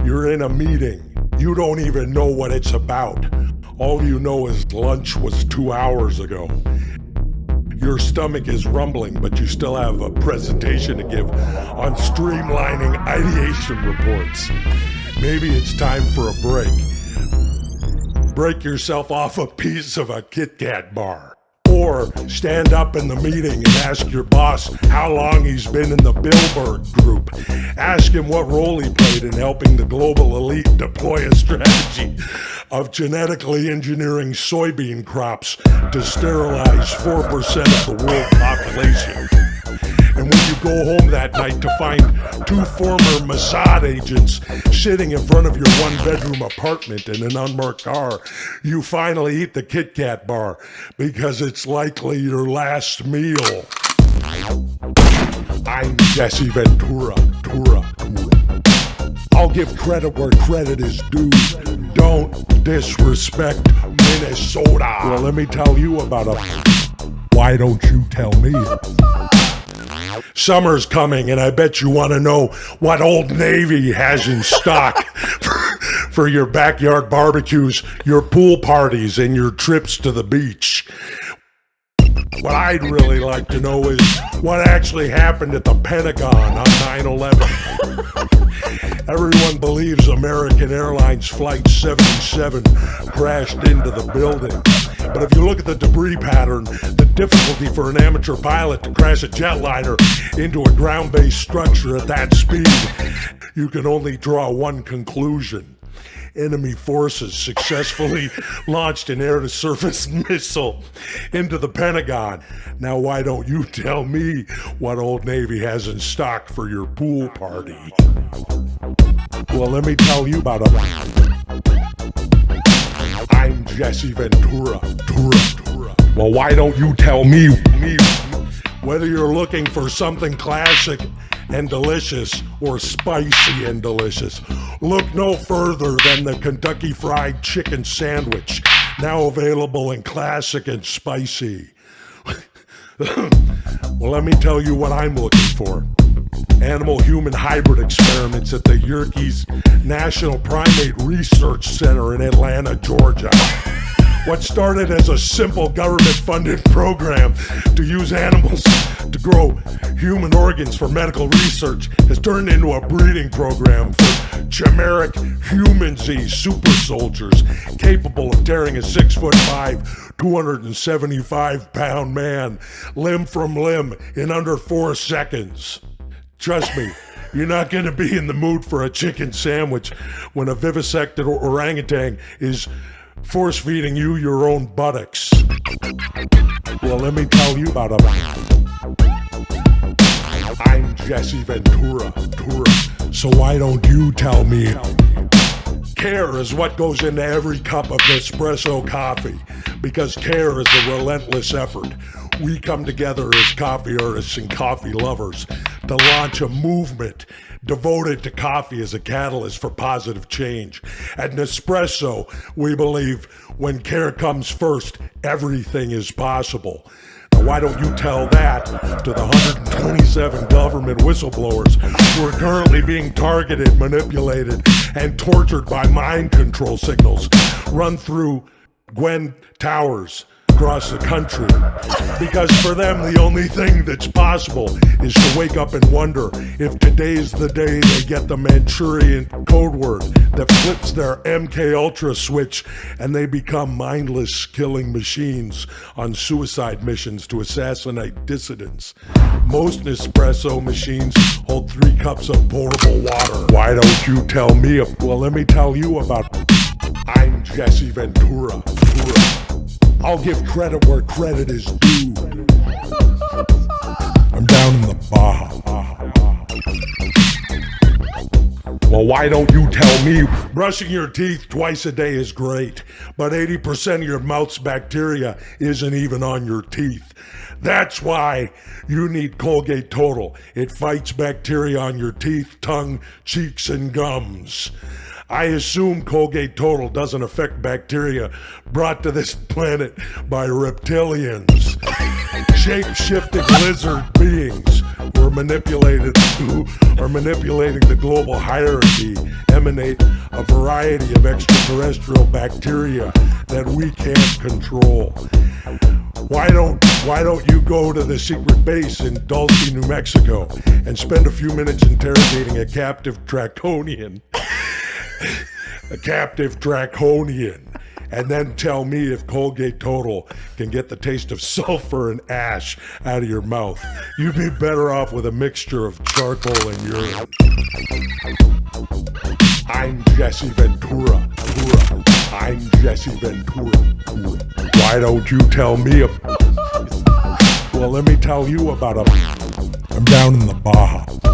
You're in a meeting. You don't even know what it's about. All you know is lunch was 2 hours ago. Your stomach is rumbling, but you still have a presentation to give on streamlining ideation reports. Maybe it's time for a break. Break yourself off a piece of a Kit Kat bar. Or stand up in the meeting and ask your boss how long he's been in the Bilderberg Group. Ask him what role he played in helping the global elite deploy a strategy of genetically engineering soybean crops to sterilize 4% of the world population. And when you go home that night to find 2 former Mossad agents sitting in front of your 1-bedroom apartment in an unmarked car, you finally eat the Kit Kat bar because it's likely your last meal. I'm Jesse Ventura. I'll give credit where credit is due. Don't disrespect Minnesota. Well, let me tell you about a... Why don't you tell me? Summer's coming, and I bet you want to know what Old Navy has in stock for your backyard barbecues, your pool parties, and your trips to the beach. What I'd really like to know is what actually happened at the Pentagon on 9/11. Everyone believes American Airlines Flight 77 crashed into the building. But if you look at the debris pattern, the difficulty for an amateur pilot to crash a jetliner into a ground-based structure at that speed, you can only draw one conclusion. Enemy forces successfully launched an air-to-surface missile into the Pentagon. Now why don't you tell me what Old Navy has in stock for your pool party? Well, let me tell you about I'm Jesse Ventura. Well, why don't you tell me? Whether you're looking for something classic and delicious or spicy and delicious, look no further than the Kentucky Fried Chicken Sandwich, now available in classic and spicy. Well, let me tell you what I'm looking for. Animal-human hybrid experiments at the Yerkes National Primate Research Center in Atlanta, Georgia. What started as a simple government-funded program to use animals to grow human organs for medical research has turned into a breeding program for chimeric human-Z super soldiers capable of tearing a 6'5", 275-pound man limb from limb in under 4 seconds. Trust me, you're not going to be in the mood for a chicken sandwich when a vivisected orangutan is force-feeding you your own buttocks. Well, let me tell you about I'm Jesse Ventura. So why don't you tell me? Care is what goes into every cup of Nespresso coffee, because care is a relentless effort. We come together as coffee artists and coffee lovers to launch a movement devoted to coffee as a catalyst for positive change. At Nespresso, we believe when care comes first, everything is possible. Now, why don't you tell that to the 127 government whistleblowers who are currently being targeted, manipulated, and tortured by mind control signals run through Gwen Towers across the country? Because for them, the only thing that's possible is to wake up and wonder if today's the day they get the Manchurian code word that flips their MK Ultra switch and they become mindless killing machines on suicide missions to assassinate dissidents. Most Nespresso machines hold 3 cups of potable water. Why don't you tell me? Well, let me tell you about I'm Jesse Ventura. I'll give credit where credit is due. I'm down in the Baja. Well, why don't you tell me? Brushing your teeth twice a day is great, but 80% of your mouth's bacteria isn't even on your teeth. That's why you need Colgate Total. It fights bacteria on your teeth, tongue, cheeks, and gums. I assume Colgate Total doesn't affect bacteria brought to this planet by reptilians, shape-shifting lizard beings who are manipulating the global hierarchy, emanate a variety of extraterrestrial bacteria that we can't control. Why don't you go to the secret base in Dulce, New Mexico, and spend a few minutes interrogating a captive draconian? A captive draconian. And then tell me if Colgate Total can get the taste of sulfur and ash out of your mouth. You'd be better off with a mixture of charcoal and urine. I'm Jesse Ventura. I'm Jesse Ventura. Why don't you tell me Well, let me tell you about I'm down in the Baja.